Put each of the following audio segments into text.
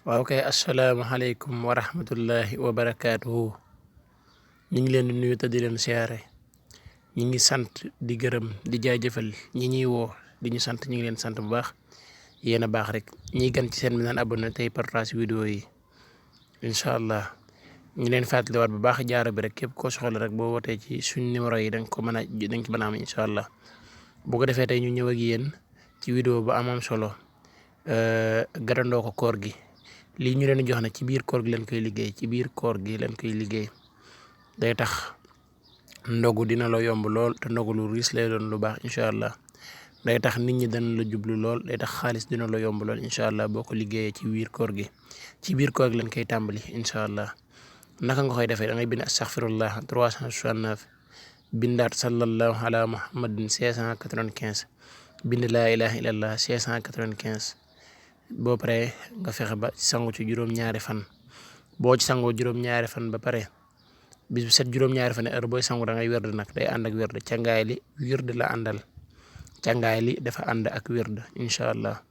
waaw kay asalaamaaleykum wa rahmatullahi wa barakaatuhu ñu ngi leen di nuyu te di leen siyaare ñu ngi sant di gërëm di jaajëfal ñi ñuy woo di ñu sant ñu ngi leen sant bu baax yéen a baax rek ñiy gan ci seen bi naan abonné tey partage vidéo yi incha allah ñu leen fàttaliwaat bu baax jaaro bi rek képp koo soxla rek boo wootee ci suñ numéro yi danga ko mën a danga ci mën a am incha allah bu ko defee tey ñu ñëw ak yéen ci vidéo bu amam solo garandoo ko koor gi. lii ñu leen jox na ci biir koor gi leen koy liggéey ci biir koor gi leen koy liggéey day tax ndogu dina la yomb lool te ndogu lu riis lay doon lu baax incha allah day tax nit ñi dana la jublu lool day tax xaalis dina la yomb lool incha allah boo ko liggéeyee ci biir koor gi ci biir koor gi leen koy tàmbali incha allah naka nga koy defee da ngay bind astaghfirullah 369 bindaat sallallahu ala muhammadin 695 bind laa ilaha illallah 695 boo paree nga fexe ba sangu ci juróom-ñaari fan boo ci sangoo juróom-ñaari fan ba pare bis bu set juróom-ñaari fan heure booy sangu da ngay werd nag day ànd ak werd càngaay li werd la àndal càngaay li dafa ànd ak werd incha allah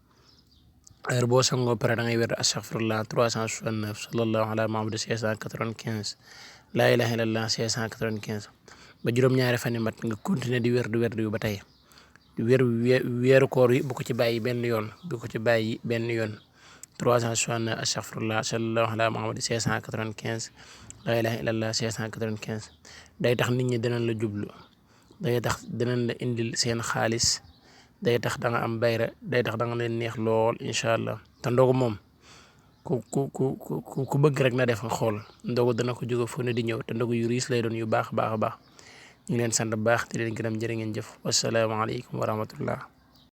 heure boo sangoo pare da ngay werd astaghfirullah 369 sallallahu ala muhammad 695 laa ilaha illallah 695 ba juróom-ñaari fan yi mat nga continuer di werd yu ba tey weeru koor yi bu ko ci bàyyi benn yoon 369 astaghfirullah sallallahu ala muhammad 695 la ilaha illallah 695 day tax nit ñi dinañ la jublu day tax dinañ la indil seen xaalis day tax da nga am bayra day tax da nga leen neex lool incha allah te ndogu moom ku bëgg rek na def nga xool ndogu dana ko jóge fu ne di ñëw te ndogu yu riis lay doon yu baax a baax ñu leen sant bu baax di leen gërëm jërë ngeen jëf wasalaamaaleykum wa rahmatullah